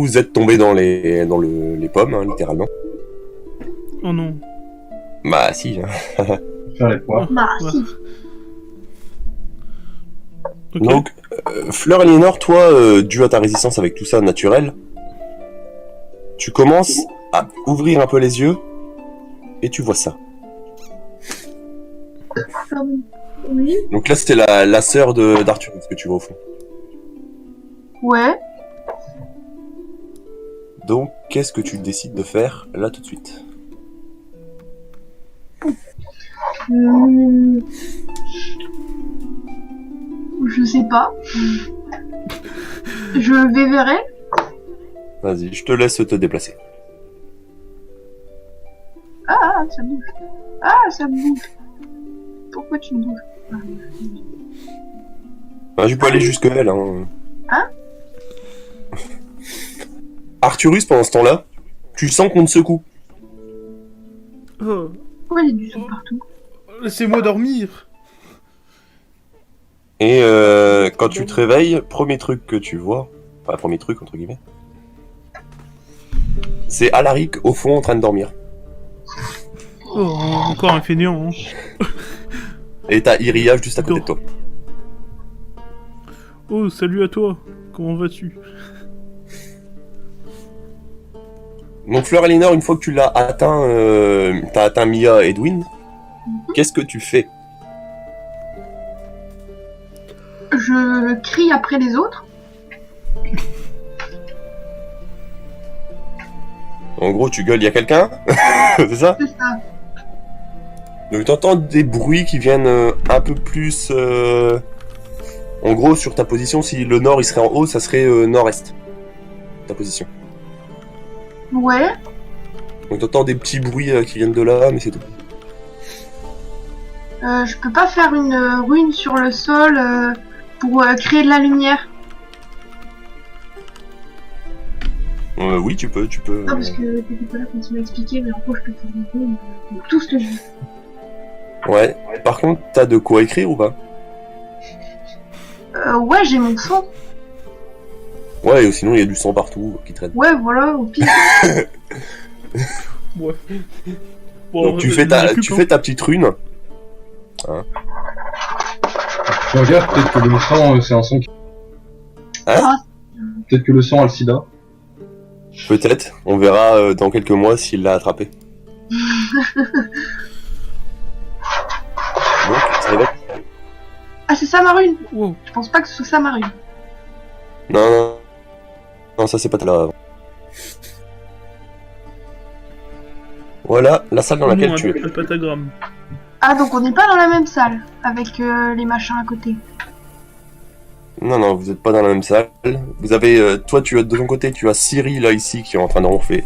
vous êtes tombé dans les pommes, hein, littéralement. Oh non. Bah si. Faire les poires. Bah, Ouais. si. Ok. Donc, Fleur Aliénor, toi, dû à ta résistance avec tout ça naturel, tu commences à ouvrir un peu les yeux et tu vois ça. Oui. Donc là, c'était la sœur d'Arthur, ce que tu vois au fond. Ouais. Donc, qu'est-ce que tu décides de faire là tout de suite? Je sais pas. Je vais vers elle. Vas-y, je te laisse te déplacer. Ah, ça bouge. Ah, ça bouge. Pourquoi tu me bouges? Je peux aller jusque elle. Hein. Hein? Arthurus, pendant ce temps-là, tu sens qu'on te secoue. Oh, Pourquoi il y a du sang partout? laissez-moi dormir. Et quand tu te réveilles, premier truc que tu vois, enfin premier truc entre guillemets, c'est Alaric au fond en train de dormir. Oh, encore un fainéant. Hein. Et t'as Iria juste à côté de toi. Oh, salut à toi. Comment vas-tu? Donc Fleur Aliénor, une fois que tu l'as atteint, t'as atteint Mia et Edwin, qu'est-ce que tu fais? Je crie après les autres. En gros, tu gueules, y a quelqu'un? C'est ça? C'est ça. Donc t'entends des bruits qui viennent un peu plus... En gros, sur ta position, si le nord il serait en haut, ça serait nord-est. Ta position. Ouais. Donc t'entends des petits bruits qui viennent de là, mais c'est tout. Je peux pas faire une rune sur le sol pour créer de la lumière. Oui, tu peux. Non, parce que t'étais pas là quand tu m'as expliqué, mais en gros, je peux faire une rune pour tout ce que je veux. Ouais. Par contre, t'as de quoi écrire ou pas? Ouais, j'ai mon sang. Ouais, ou sinon il y a du sang partout qui traîne. Ouais, voilà, au pire. Ouais. Bon, Donc tu fais ta petite rune. Tu regardes, peut-être que le sang, c'est un sang qui... Hein? Peut-être que le sang a le sida. Peut-être. On verra dans quelques mois s'il l'a attrapé. Donc, ça va. Ah, c'est ça ma rune. Wow. Je pense pas que ce soit ça ma rune. Non, ça c'est pas là. Voilà la salle dans laquelle Non, tu es. un pentagramme. Ah, donc on n'est pas dans la même salle avec les machins à côté. Non, vous êtes pas dans la même salle. Vous avez, toi, tu as de ton côté, tu as Ciri là ici qui est en train de ronfler.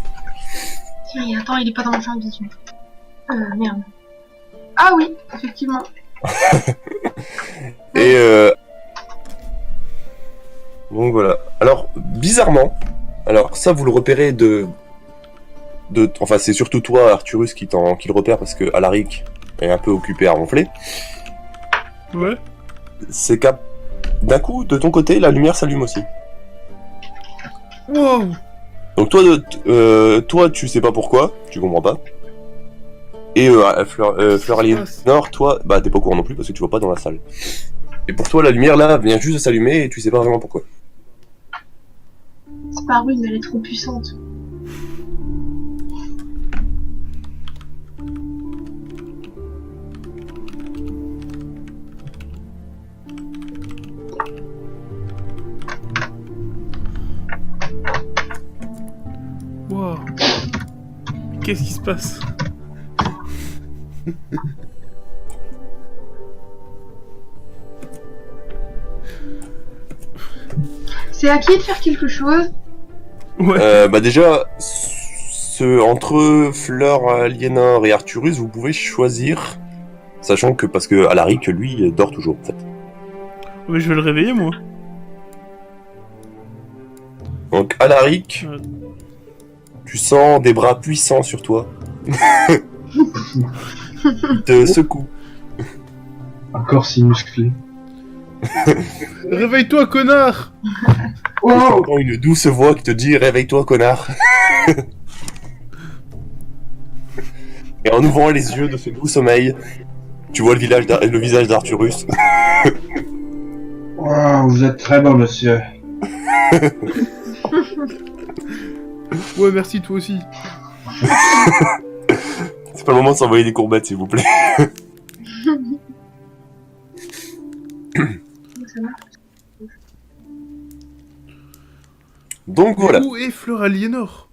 Tiens, attends, il est pas dans le champ de vision. Merde. Ah oui, effectivement. Et donc voilà. Alors bizarrement, alors ça vous le repérez enfin c'est surtout toi Arthurus qui le repère parce que Alaric est un peu occupé à ronfler. Ouais. C'est qu'à d'un coup de ton côté la lumière s'allume aussi. Wow. Donc toi tu sais pas pourquoi, tu comprends pas. Et Fleur Aliénor, toi, bah t'es pas au courant non plus parce que tu vois pas dans la salle. Et pour toi la lumière là vient juste de s'allumer et tu sais pas vraiment pourquoi. C'est pas rune, elle est trop puissante. Wow. Qu'est-ce qui se passe? C'est à qui de faire quelque chose? Ouais. Bah déjà, entre Fleur Aliénor et Arthurus, vous pouvez choisir, sachant que parce que Alaric lui dort toujours en fait. Mais je vais le réveiller moi. Donc Alaric, Ouais. tu sens des bras puissants sur toi. Il te secoue. Un corps si musclé. Réveille-toi, connard! Tu Wow. entends une douce voix qui te dit « Réveille-toi, connard !» Et en ouvrant les yeux de ce doux sommeil, tu vois le visage d'Arthurus. Wow, vous êtes très bon, monsieur. Ouais, merci, toi aussi. C'est pas le moment de s'envoyer des courbettes, s'il vous plaît. Ça va. Donc voilà. Où est Fleur Aliénor?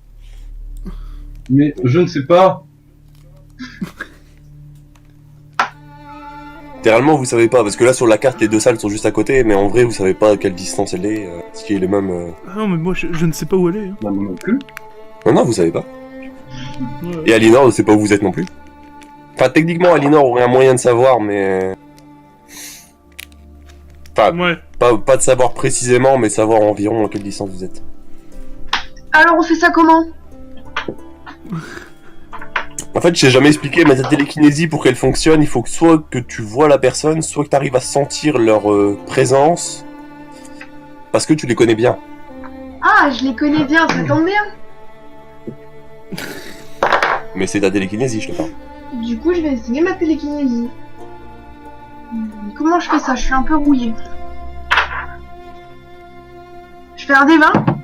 Mais je ne sais pas. Littéralement, vous savez pas, parce que là sur la carte, les deux salles sont juste à côté, mais en vrai, vous savez pas à quelle distance elle est, ce qui est les mêmes. Ah non, mais moi, je ne sais pas où elle est. Hein. Non, moi non plus. Non, vous savez pas. Ouais. Et Aliénor ne sait pas où vous êtes non plus. Enfin, techniquement, Aliénor aurait un moyen de savoir, mais. Enfin, Ouais. pas de savoir précisément, mais savoir environ à quelle distance vous êtes. Alors on fait ça comment? En fait, je t'ai jamais expliqué, mais ta télékinésie, pour qu'elle fonctionne, il faut que soit que tu vois la personne, soit que tu arrives à sentir leur présence, parce que tu les connais bien. Ah, je les connais bien, ça tombe bien. Mais c'est ta télékinésie, je te parle. Du coup, je vais essayer ma télékinésie. Comment je fais ça? Je suis un peu rouillée. Je fais un D20?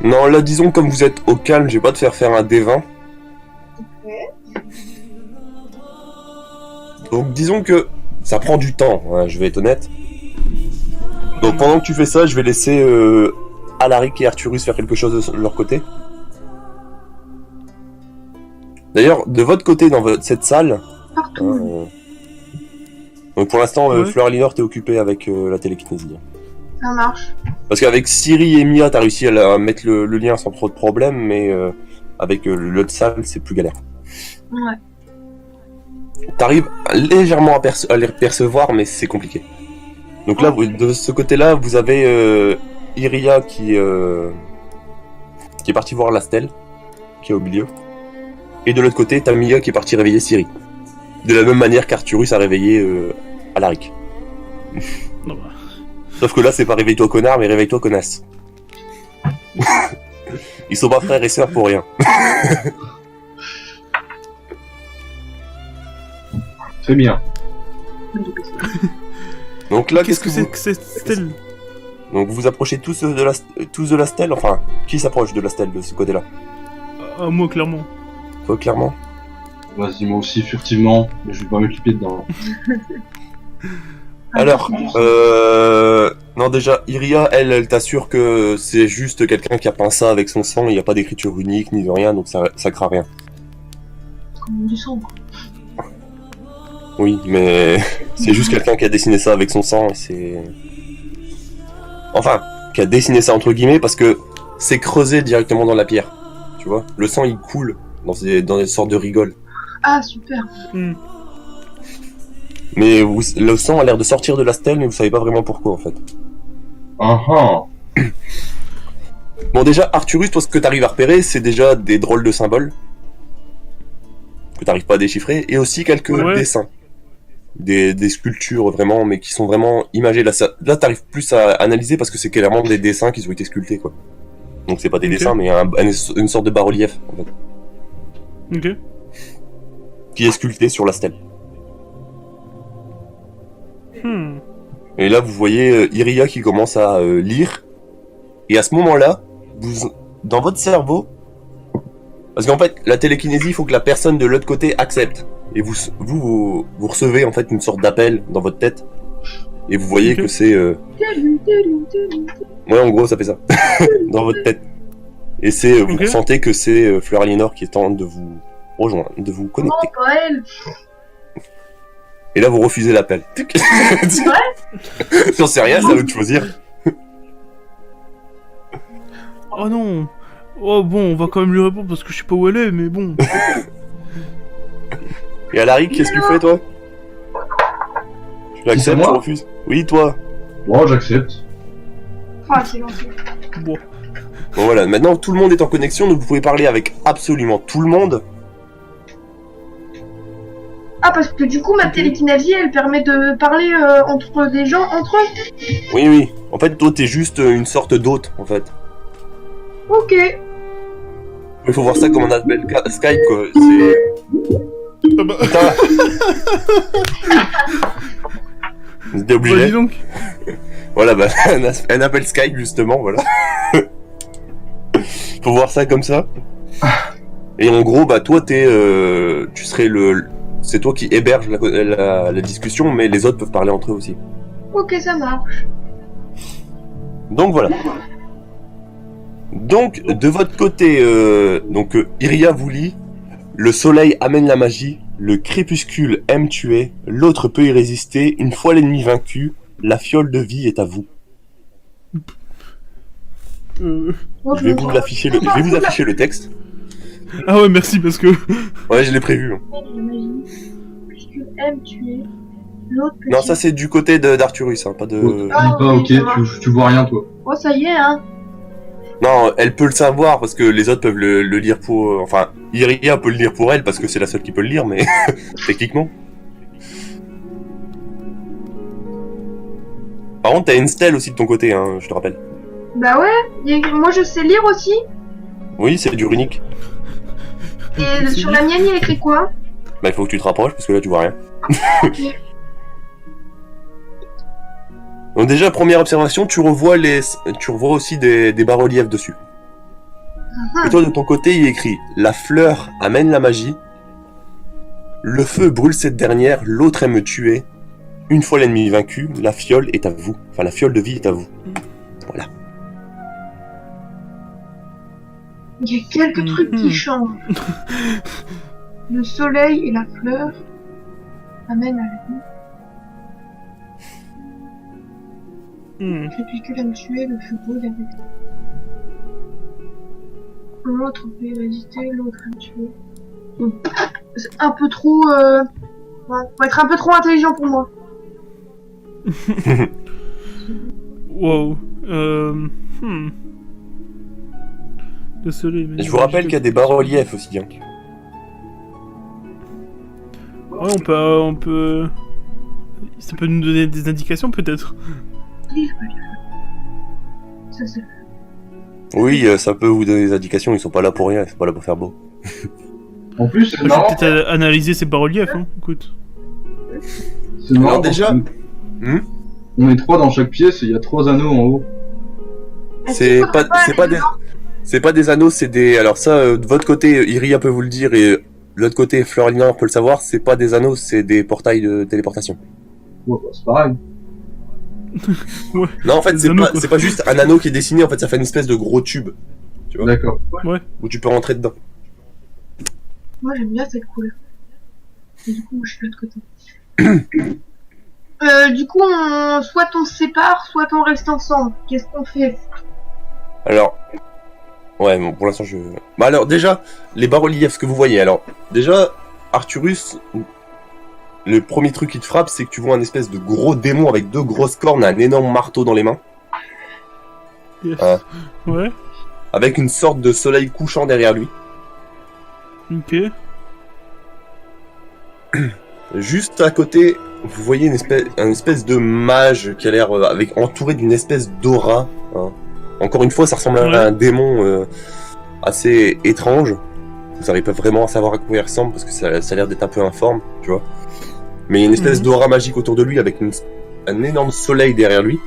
Non, là, disons, comme vous êtes au calme, je vais pas te faire un D20. Donc, disons que ça prend du temps, hein, je vais être honnête. Donc, pendant que tu fais ça, je vais laisser Alaric et Arthurus faire quelque chose de leur côté. D'ailleurs, de votre côté, dans cette salle... Partout. Donc, pour l'instant, Ouais. Fleur Aliénor, t'es occupé avec la télékinésie. Ça marche. Parce qu'avec Siri et Mia, t'as réussi à mettre le lien sans trop de problèmes, mais avec l'autre salle, c'est plus galère. Ouais. T'arrives légèrement à les percevoir, mais c'est compliqué. Donc là, de ce côté-là, vous avez Iria qui est partie voir la stèle, qui est au milieu. Et de l'autre côté, t'as Mia qui est partie réveiller Siri. De la même manière qu'Arthurus a réveillé Alaric. Non, bah. Sauf que là, c'est pas réveille-toi connard, mais réveille-toi connasse. Ils sont pas frères et sœurs pour rien. C'est bien. Donc là, Qu'est-ce que c'est que cette stèle? Donc vous vous approchez tous de la stèle, enfin, qui s'approche de la stèle de ce côté-là? Ah, moi, clairement. Toi, clairement. Vas-y, moi aussi, furtivement, mais je vais pas m'occuper dedans. Alors, non déjà, Iria, elle t'assure que c'est juste quelqu'un qui a peint ça avec son sang, il n'y a pas d'écriture unique ni de rien, donc ça craint rien. Comme du sang, quoi. Oui, mais c'est juste quelqu'un qui a dessiné ça avec son sang, et c'est... Enfin, qui a dessiné ça entre guillemets, parce que c'est creusé directement dans la pierre, tu vois. Le sang, il coule dans des sortes de rigoles. Ah, super. Mais le sang a l'air de sortir de la stèle, mais vous savez pas vraiment pourquoi, en fait. Ah ah. Bon, déjà, Arthurus, toi, ce que t'arrives à repérer, c'est déjà des drôles de symboles que t'arrives pas à déchiffrer, et aussi quelques Ouais. dessins. Des sculptures, vraiment, mais qui sont vraiment imagées. Là t'arrives plus à analyser parce que c'est clairement des dessins qui ont été sculptés, quoi. Donc c'est pas des Ok. dessins, mais une sorte de bas-relief, en fait, Ok. qui est sculpté sur la stèle. Et là, vous voyez Iria qui commence à lire. Et à ce moment-là, dans votre cerveau... Parce qu'en fait, la télékinésie, il faut que la personne de l'autre côté accepte. Et vous recevez en fait une sorte d'appel dans votre tête. Et vous voyez Ok. que c'est... Ouais, en gros, ça fait ça. Dans votre tête. Et c'est... vous Ok. ressentez que c'est Fleur Aliénor qui tente de vous rejoindre, de vous Non, connecter. pas elle. Et là, vous refusez l'appel. J'en sais rien, c'est à vous de choisir. Oh non. Oh bon, on va quand même lui répondre parce que je sais pas où elle est, mais bon. Et Alaric, qu'est-ce que tu fais, toi? Tu c'est l'acceptes, tu moi refuses? Oui, toi. Bon, j'accepte. Ah, c'est gentil. Bon. Bon, voilà, maintenant, tout le monde est en connexion, donc vous pouvez parler avec absolument tout le monde. Ah, parce que du coup, ma télékinésie, elle permet de parler entre des gens, entre eux. Oui, oui. En fait, toi, t'es juste une sorte d'hôte, en fait. Ok. Il faut voir ça comme on appelle Skype, quoi. C'est... Ah bah... Putain. T'es Bah, obligé. dis donc. Voilà, bah, un appel Skype, justement, voilà. Faut voir ça comme ça. Et en gros, bah, toi, tu serais c'est toi qui héberge la discussion, mais les autres peuvent parler entre eux aussi. Ok, ça marche. Donc voilà. Donc de votre côté, Iria vous lit, le soleil amène la magie, le crépuscule aime tuer, l'autre peut y résister, une fois l'ennemi vaincu, la fiole de vie est à vous. Oh, Je vais vous afficher le texte. Ah ouais, merci, parce que... Ouais, je l'ai prévu. Hein. La magie, puisque aime tuer, l'autre peut Non, ça c'est du côté d'Arthurus, hein, pas de... Lis Ah, pas, ok, ok, ça va. tu vois rien, toi. Oh, ça y est, hein. Non, elle peut le savoir parce que les autres peuvent le lire pour... Enfin, Iria peut le lire pour elle parce que c'est la seule qui peut le lire, mais techniquement. Par contre, t'as une stèle aussi de ton côté, hein, je te rappelle. Bah ouais, moi je sais lire aussi. Oui, c'est du runique. Et sur la mienne, il y a écrit quoi? Bah, il faut que tu te rapproches parce que là, tu vois rien. Ok. Donc déjà, première observation, tu revois aussi des bas-reliefs dessus. Et toi, de ton côté, il est écrit « La fleur amène la magie. Le feu brûle cette dernière, l'autre aime tuer. Une fois l'ennemi vaincu, la fiole est à vous. Enfin, la fiole de vie est à vous. » Voilà. Il y a quelques trucs qui changent. Le soleil et la fleur amènent à la vie. Le crépuscule aime tuer, le feu brûle avec. L'autre peut y résister, l'autre aime tuer. C'est un peu trop... Bon, faut être un peu trop intelligent pour moi. Wow. Le soleil... Et je vous rappelle qu'il y a des bas-reliefs aussi. Hein. Ouais, on peut... Ça peut nous donner des indications, peut-être. Ça, c'est... Oui, ça peut vous donner des indications, ils sont pas là pour rien, ils sont pas là pour faire beau. En plus, c'est Je vais marrant. peut-être analyser ces bas-reliefs, hein. Écoute. C'est marrant. Alors déjà- parce que on est 3 dans chaque pièce et il y a 3 anneaux en haut. C'est pas des anneaux, c'est des... Alors ça, de votre côté, Iria peut vous le dire, et de l'autre côté, Florina peut le savoir, c'est pas des anneaux, c'est des portails de téléportation. Ouais, bah, c'est pareil. Non, en fait, Des c'est anneaux, pas, quoi. c'est pas juste un anneau qui est dessiné, en fait, ça fait une espèce de gros tube, D'accord. où tu peux rentrer dedans. Moi, j'aime bien cette couleur. Et du coup, moi, je suis de l'autre côté. Du coup, soit on se sépare, soit on reste ensemble. Qu'est-ce qu'on fait? Alors... Ouais, bon, pour l'instant, je... Bah alors, déjà, les bas-reliefs, ce que vous voyez, alors... Déjà, Arthurus... Le premier truc qui te frappe, c'est que tu vois un espèce de gros démon avec 2 grosses cornes, un énorme marteau dans les mains, Yes. Ah. Ouais, avec une sorte de soleil couchant derrière lui. ok. Juste à côté, vous voyez un espèce de mage qui a l'air entouré d'une espèce d'aura. Hein. Encore une fois, ça ressemble Ouais. à un démon assez étrange. Vous n'arrivez pas vraiment à savoir à quoi il ressemble parce que ça a l'air d'être un peu informe, tu vois. Mais il y a une espèce d'aura magique autour de lui avec un énorme soleil derrière lui.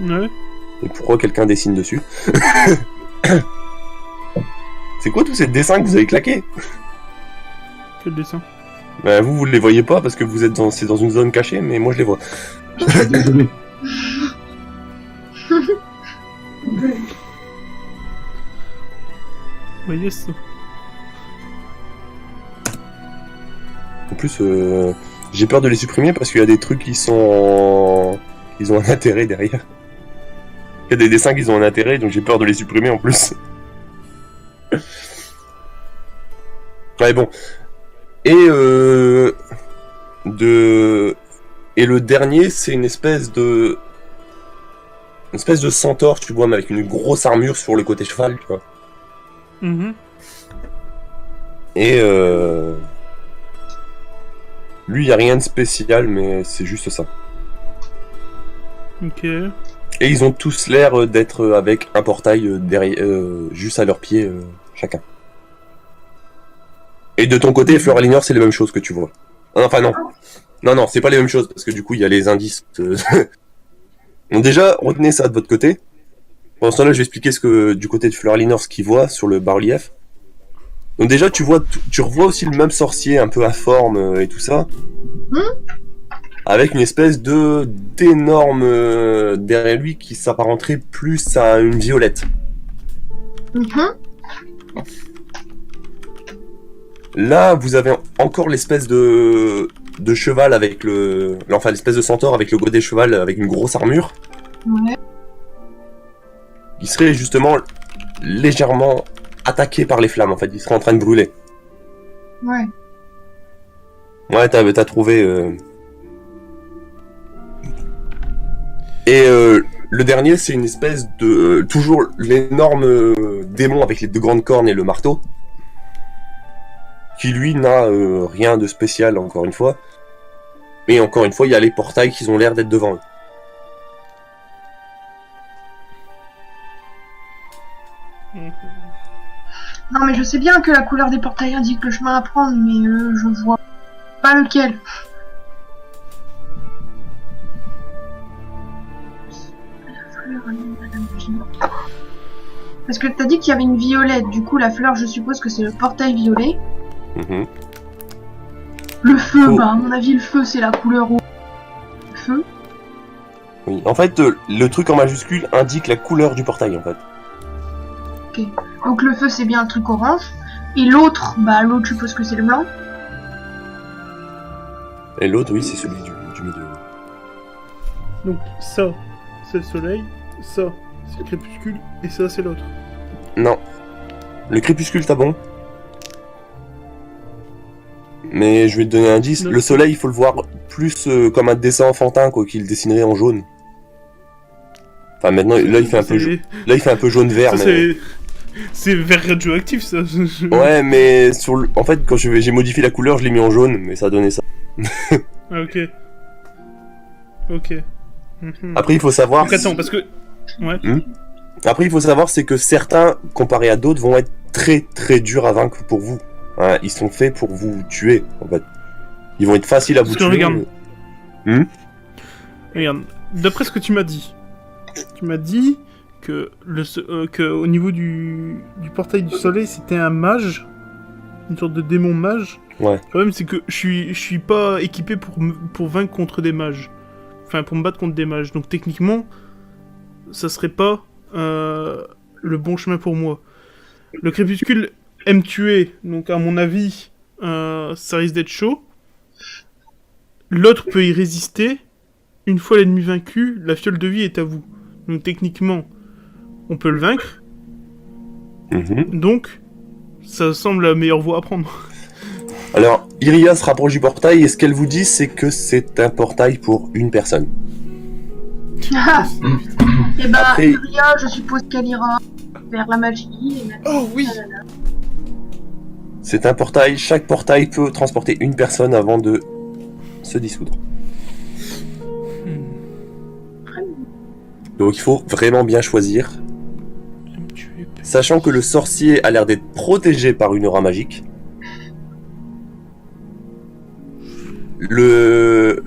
Ouais. Et pourquoi quelqu'un dessine dessus? C'est quoi tous ces dessins que vous avez claqués? Quel dessin? Bah, vous les voyez pas parce que c'est dans une zone cachée, mais moi je les vois. Désolé. Bah yes. En plus, j'ai peur de les supprimer parce qu'il y a des trucs qui sont... Ils ont un intérêt derrière. Il y a des dessins qui ont un intérêt, donc j'ai peur de les supprimer en plus. Ouais, bon. Et Et le dernier, c'est une espèce de centaure, tu vois, mais avec une grosse armure sur le côté cheval, tu vois. Lui, il n'y a rien de spécial, mais c'est juste ça. Ok. Et ils ont tous l'air d'être avec un portail derrière, juste à leurs pieds, chacun. Et de ton côté, Fleur Alignor, c'est les mêmes choses que tu vois. Enfin, non. Non, c'est pas les mêmes choses, parce que du coup, il y a les indices. Donc déjà, retenez ça de votre côté. Pendant ce temps-là, je vais expliquer ce que, du côté de Fleur Alignor, ce qu'il voit sur le bas-relief. Donc déjà, tu revois aussi le même sorcier, un peu informe et tout ça. Avec une espèce d'énorme derrière lui qui s'apparenterait plus à une violette. Là, vous avez encore l'espèce de cheval avec enfin l'espèce de centaure avec le godet cheval avec une grosse armure. Ouais. Il serait justement légèrement attaqué par les flammes, en fait, il serait en train de brûler. Ouais. Ouais, t'as trouvé... Et le dernier, c'est une espèce de... toujours l'énorme démon avec les deux grandes cornes et le marteau. Qui, lui, n'a rien de spécial, encore une fois. Mais encore une fois, il y a les portails qui ont l'air d'être devant eux. Non, mais je sais bien que la couleur des portails indique le chemin à prendre, mais je vois pas lequel. Parce que t'as dit qu'il y avait une violette, du coup la fleur, je suppose que c'est le portail violet. Mhm. Le feu, Oh. bah à mon avis le feu c'est la couleur rouge. Le feu. Oui. En fait, le truc en majuscule indique la couleur du portail, en fait. Donc le feu c'est bien un truc orange. Et l'autre, bah l'autre je suppose que c'est le blanc. Et l'autre, oui, c'est celui du milieu. Donc ça, c'est le soleil, ça, c'est le crépuscule, et ça, c'est l'autre. Non. Le crépuscule, t'as bon. Mais je vais te donner un indice. Non. Le soleil, il faut le voir plus comme un dessin enfantin, quoi, qu'il dessinerait en jaune. Enfin, maintenant, là, il fait un peu, là, il fait un peu jaune-vert, Ça, mais... c'est vert radioactif, ça. Ouais, mais en fait, quand j'ai modifié la couleur, je l'ai mis en jaune, mais ça a donné ça. Ah, ok. Ok. Mhm. Après, il faut savoir... Donc attends, parce que... Ouais. Après, il faut savoir, c'est que certains, comparés à d'autres, vont être très très durs à vaincre pour vous. Hein, ils sont faits pour vous tuer, en fait. Ils vont être faciles à vous Parce que tuer. regarde. Regarde, d'après ce que tu m'as dit que au niveau du portail du soleil, c'était un mage, une sorte de démon mage. Ouais. Le problème, c'est que je suis pas équipé pour vaincre contre des mages. Enfin, pour me battre contre des mages. Donc techniquement, ça serait pas le bon chemin pour moi. Le crépuscule aime tuer, donc à mon avis, ça risque d'être chaud. L'autre peut y résister. Une fois l'ennemi vaincu, la fiole de vie est à vous. Donc techniquement, on peut le vaincre. Donc, ça semble la meilleure voie à prendre. Alors, Iria se rapproche du portail et ce qu'elle vous dit, c'est que c'est un portail pour une personne. Et bah Après- Iria, je suppose qu'elle ira vers la magie. Oh oui. C'est un portail, chaque portail peut transporter une personne avant de se dissoudre. Donc il faut vraiment bien choisir. Sachant que le sorcier a l'air d'être protégé par une aura magique. Le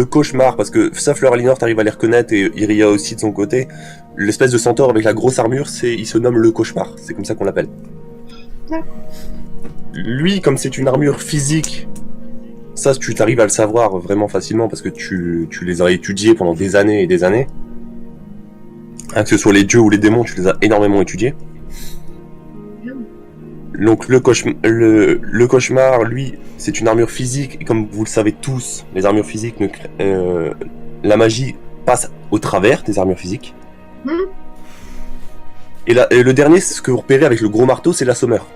cauchemar, parce que ça, Fleur Alignor, t'arrives à les reconnaître, et Iria aussi de son côté. L'espèce de centaure avec la grosse armure, il se nomme le cauchemar, c'est comme ça qu'on l'appelle. D'accord. Lui, comme c'est une armure physique, ça tu t'arrives à le savoir vraiment facilement parce que tu les as étudiés pendant des années et des années. Hein, que ce soit les dieux ou les démons, tu les as énormément étudiés. Donc le cauchemar, lui, c'est une armure physique, et comme vous le savez tous, les armures physiques, la magie passe au travers des armures physiques. Et le dernier, ce que vous repérez avec le gros marteau, c'est l'assommeur.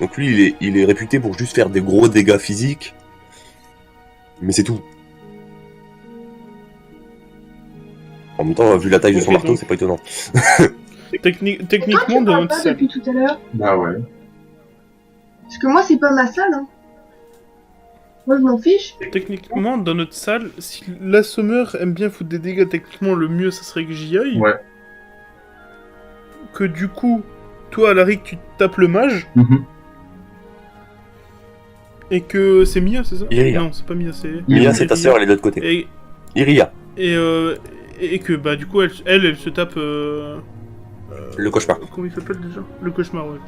Donc lui, il est réputé pour juste faire des gros dégâts physiques, mais c'est tout. En même temps, vu la taille de son Ok, marteau, donc. c'est pas étonnant. Techniquement, Tu dans parles notre pas salle. depuis tout à l'heure. Bah ouais. Parce que moi c'est pas ma salle. Hein. Moi, je m'en fiche. Techniquement, dans notre salle, si l'assommeur aime bien foutre des dégâts, techniquement, le mieux, ça serait que j'y aille. Ouais. Que du coup, toi, Alaric, tu tapes le mage, Mhm. et que c'est Mia, c'est ça? Iria. Non, c'est pas Mia, c'est... Mia, c'est ta Iria. sœur, elle est de l'autre côté. Et, Iria, et que, bah, du coup, elle se tape... le cauchemar. Comment il s'appelle déjà? Le cauchemar, ouais.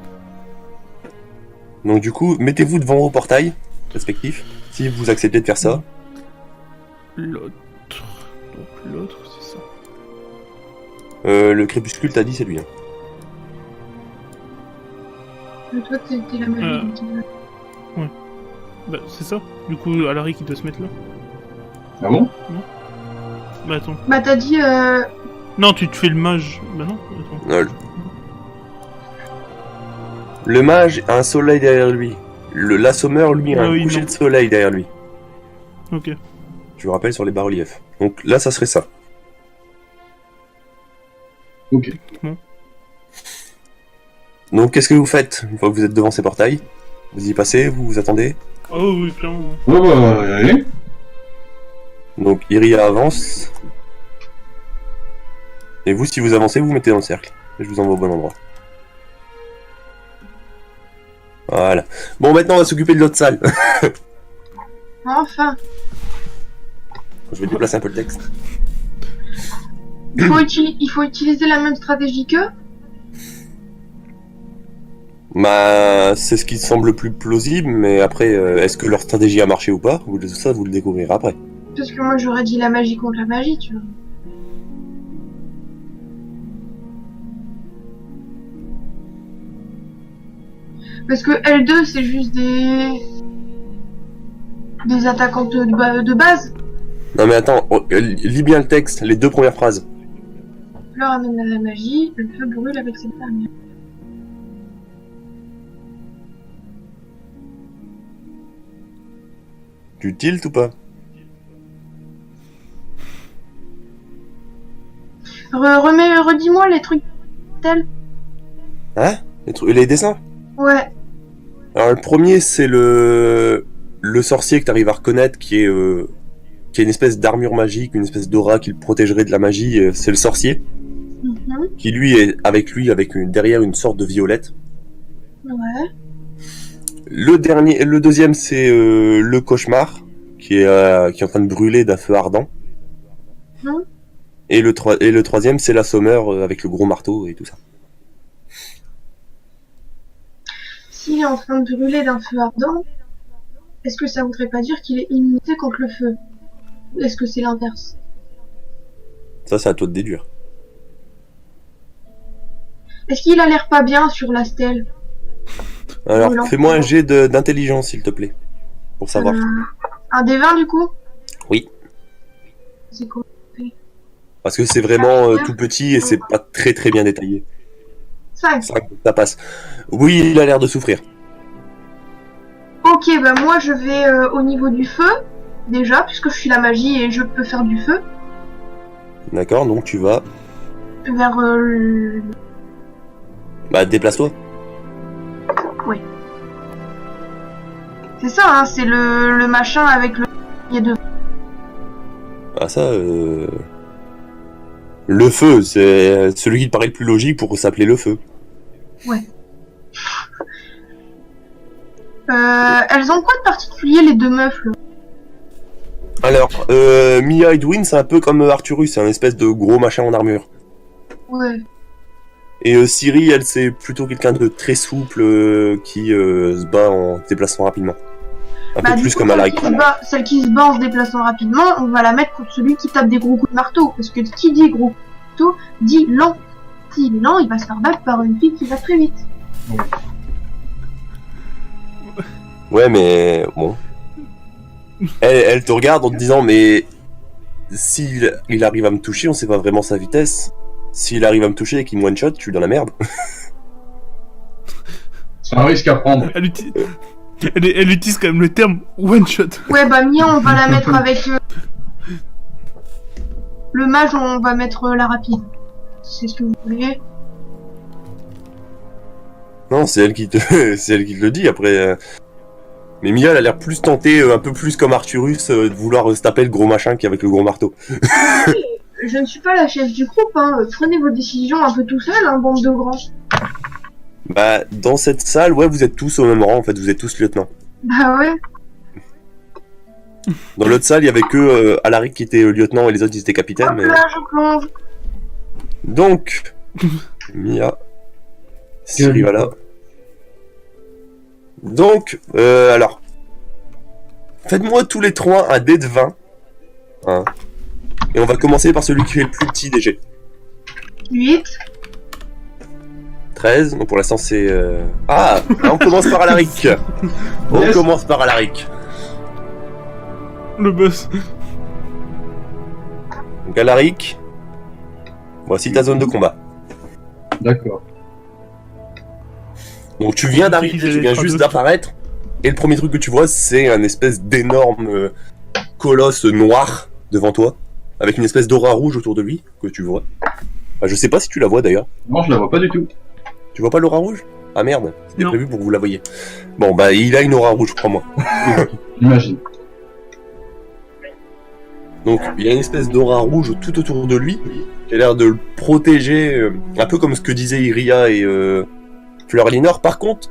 Donc du coup, mettez-vous devant vos portails respectifs, si vous acceptez de faire ça. L'autre... Donc l'autre, c'est ça. Le crépuscule, t'as dit, c'est lui. Hein. Toi, t'es la magie. donc, Bah, c'est ça. Du coup, Alaric, il doit se mettre là. Ah bon? Bah, attends. Bah, t'as dit... Non, tu te fais le mage. Bah non, attends. Non, le mage a un soleil derrière lui. L'assommeur, lui, a Ah un oui, coucher non. de soleil derrière lui. Ok. Je vous rappelle sur les bas-reliefs. Donc là, ça serait ça. Ok. Donc qu'est-ce que vous faites une fois que vous êtes devant ces portails? Vous y passez, vous vous attendez? Oh oui, clairement. Ouais, bah, allez. Donc Iria avance. Et vous, si vous avancez, vous vous mettez dans le cercle. Et je vous envoie au bon endroit. Voilà. Bon, maintenant, on va s'occuper de l'autre salle. Enfin. Je vais déplacer un peu le texte. Il faut utiliser la même stratégie qu'eux. Bah, c'est ce qui semble le plus plausible, mais après, est-ce que leur stratégie a marché ou pas? Ça, vous le découvrirez après. Parce que moi, j'aurais dit la magie contre la magie, tu vois. Parce que L2, c'est juste des attaquantes de base. Non mais attends, lis bien le texte, les deux premières phrases. Fleur amène à la magie, le feu brûle avec cette dernière. Tu tiltes ou pas? Redis-moi les trucs tels. Hein? Les dessins? Ouais. Alors le premier, c'est le sorcier que t'arrives à reconnaître qui est une espèce d'armure magique, une espèce d'aura qui le protégerait de la magie. C'est le sorcier Mhm. qui lui est avec derrière une sorte de violette. Ouais. Le deuxième, c'est le cauchemar qui est en train de brûler d'un feu ardent. Mhm. Et le troisième, c'est l'assommeur avec le gros marteau et tout ça. S'il est en train de brûler d'un feu ardent, est-ce que ça voudrait pas dire qu'il est immunité contre le feu? Est-ce que c'est l'inverse? Ça, c'est à toi de déduire. Est-ce qu'il a l'air pas bien sur la stèle? Alors, Voilà. fais-moi un jet d'intelligence, s'il te plaît, pour savoir. Un des 20 du coup? Oui. C'est quoi? Parce que c'est vraiment tout petit et c'est pas très très bien détaillé. 5. Ça passe. Oui, il a l'air de souffrir. Ok, bah moi je vais au niveau du feu, déjà, puisque je suis la magie et je peux faire du feu, D'accord, donc tu vas... vers Bah, déplace-toi. C'est ça, hein, c'est le machin avec le... Il y a deux. Ah ça, le feu, c'est celui qui te paraît le plus logique pour s'appeler le feu. Elles ont quoi de particulier les deux meufs là? Alors, Mia Edwin, c'est un peu comme Arturus, c'est un espèce de gros machin en armure. Ouais. Et Ciri, elle, c'est plutôt quelqu'un de très souple qui se bat en se déplaçant rapidement. Un peu Du plus coup, comme Alaric. celle qui se bat en se déplaçant rapidement, on va la mettre contre celui qui tape des gros coups de marteau. Parce que qui dit gros coups de marteau, dit lent. S'il est lent, il va se faire battre par une fille qui va très vite. Ouais, mais bon. Elle te regarde en te disant, mais s'il il arrive à me toucher, on sait pas vraiment sa vitesse. S'il arrive à me toucher et qu'il me one-shot, je suis dans la merde. C'est un risque à prendre. Elle utilise quand même le terme one shot. Ouais, bah Mia, on va la mettre avec... Le mage, on va mettre la rapide. C'est ce que vous voulez. Non, c'est elle qui te, c'est elle qui te le dit. Après, Mais Mia, elle a l'air plus tentée, un peu plus comme Arthurus, de vouloir se taper le gros machin qui est avec le gros marteau. Je ne suis pas la chef du groupe, hein. Prenez vos décisions un peu tout seul, hein, bande de grands. Bah, dans cette salle, ouais, vous êtes tous au même rang, en fait, vous êtes tous lieutenants. Bah ouais. Dans l'autre salle, il y avait que Alaric qui était lieutenant et les autres, ils étaient capitaines. Hop Mais... là, je plonge. Donc, Mia, Ciri, voilà. Donc, alors, faites-moi tous les trois un dé de 20. Hein. Et on va commencer par celui qui fait le plus petit des jets. 8. 13, donc pour l'instant c'est... Ah, on commence par Alaric. On Yes. commence par Alaric. Le boss. Donc Alaric, voici ta zone de combat. D'accord. Donc tu viens d'arriver, tu viens juste d'apparaître, et le premier truc que tu vois, c'est un espèce d'énorme colosse noir devant toi, avec une espèce d'aura rouge autour de lui, que tu vois. Enfin, je sais pas si tu la vois d'ailleurs. Non, je la vois pas du tout. Tu vois pas l'aura rouge? Ah merde, c'était Non. prévu pour que vous la voyiez. Bon bah il a une aura rouge, crois-moi. Imagine. Donc il y a une espèce d'aura rouge tout autour de lui, qui a l'air de le protéger, un peu comme ce que disaient Iria et Fleur Elinor. Par contre,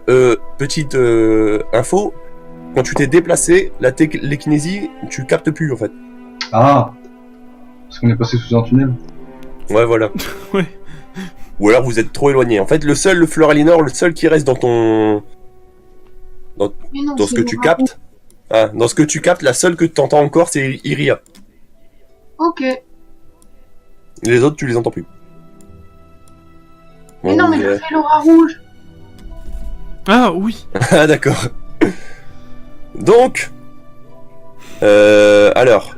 petite info, quand tu t'es déplacé, la télékinésie, tu captes plus en fait. Ah. Parce qu'on est passé sous un tunnel. Ouais, voilà. Ouais. Ou alors vous êtes trop éloigné. En fait, le Fleur Elinor, le seul qui reste dans ton... Mais non, dans ce c'est que tu Laura. captes, dans ce que tu captes, la seule que tu entends encore, c'est Iria. Ok. Les autres, tu les entends plus. Mais Bon, non, mais je fais l'aura rouge. Ah oui. Ah d'accord. Donc, alors,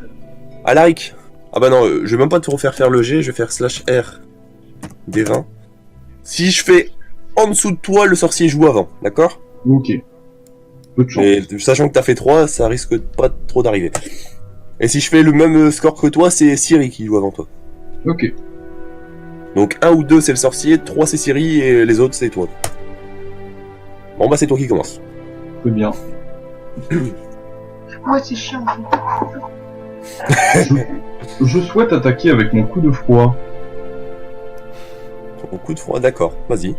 Alaric. Ah bah non, je vais même pas te refaire faire le G, je vais faire /R des 20. Si je fais en dessous de toi, le sorcier joue avant, d'accord? Ok. Peu de chance. Et sachant que t'as fait 3, ça risque pas trop d'arriver. Et si je fais le même score que toi, c'est Ciri qui joue avant toi. Ok. Donc 1 ou 2 c'est le sorcier, 3 c'est Ciri et les autres c'est toi. Bon bah c'est toi qui commence. Très bien. Ouais, c'est chiant. En fait. Je souhaite attaquer avec mon coup de froid. Ton coup de froid, d'accord, vas-y.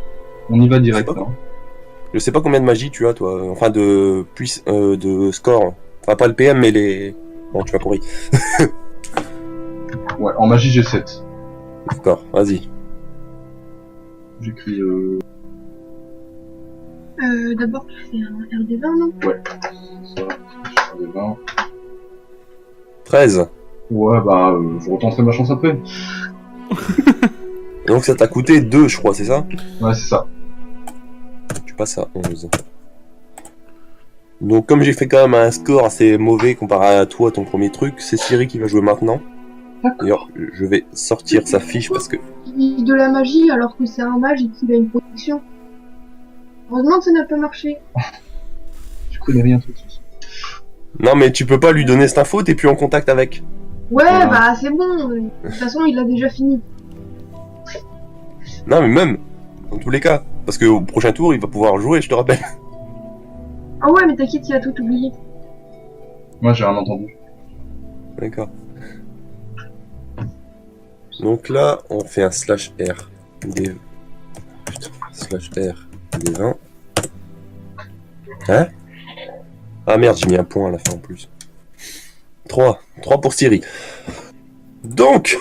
On y va direct. C'est pas Hein. Je sais pas combien de magie tu as toi, enfin de de score. Enfin pas le PM mais les... Bon tu m'as compris. Ouais, en magie j'ai 7. D'accord, vas-y. J'écris D'abord, tu fais un RD20, non? ouais. Ça, je fais des 20. 13. Ouais, bah, je retenterai ma chance après. Donc ça t'a coûté 2 je crois, c'est ça? Ouais, c'est ça. Tu passes à 11. Donc comme j'ai fait quand même un score assez mauvais comparé à toi, ton premier truc, c'est Ciri qui va jouer maintenant. D'ailleurs, je vais sortir sa fiche parce que... Il dit de la magie alors que c'est un mage et qu'il a une protection. Heureusement que ça n'a pas marché. Je connais rien tout de suite. Non mais tu peux pas lui donner cette info, t'es plus en contact avec. Ouais, Voilà. bah c'est bon. De toute façon, il a déjà fini. Non mais même, dans tous les cas. Parce qu'au prochain tour, il va pouvoir jouer, je te rappelle. Ah ouais, mais t'inquiète, il a tout oublié. Moi, j'ai rien entendu. D'accord. Donc là, on fait un /R des... Putain, /R des 20. Hein? Ah merde, j'ai mis un point à la fin en plus. 3 pour Ciri. Donc,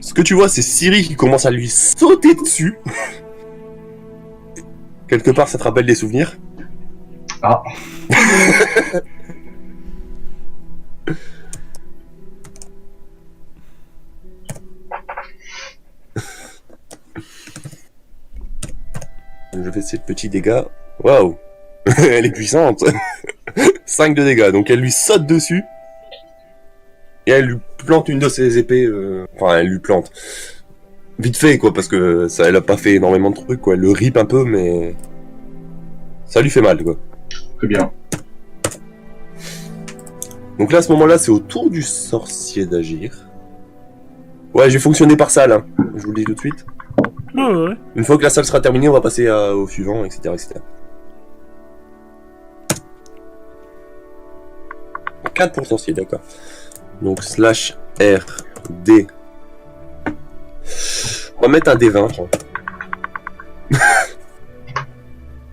ce que tu vois, c'est Ciri qui commence à lui sauter dessus. Quelque part, ça te rappelle des souvenirs. Ah. Je fais ces petits dégâts. Waouh! Elle est puissante! 5 de dégâts, donc elle lui saute dessus. Et elle lui plante une de ses épées. Enfin, elle lui plante. Vite fait, quoi, parce que ça, elle a pas fait énormément de trucs, quoi. Elle le rip un peu, mais. Ça lui fait mal, quoi. Très bien. Donc là, à ce moment-là, c'est au tour du sorcier d'agir. Ouais, j'ai fonctionné par salle, hein. Je vous le dis tout de suite. Ah ouais. Une fois que la salle sera terminée, on va passer au suivant, etc., etc. 4 potentiels, d'accord. Donc slash R, D. On va mettre un D20, tiens.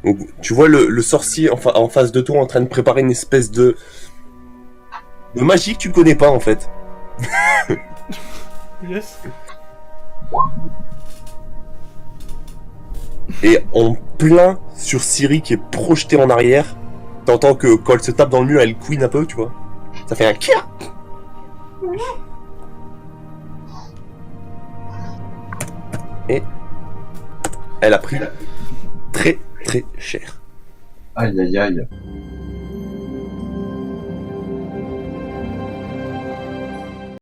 Donc, tu vois le sorcier en face de toi en train de préparer une espèce de magie que tu connais pas en fait. Yes. Et en plein sur Siri qui est projetée en arrière, t'entends que quand elle se tape dans le mur, elle couine un peu, tu vois. Ça fait un kia. Et elle a pris très très cher. Aïe aïe aïe.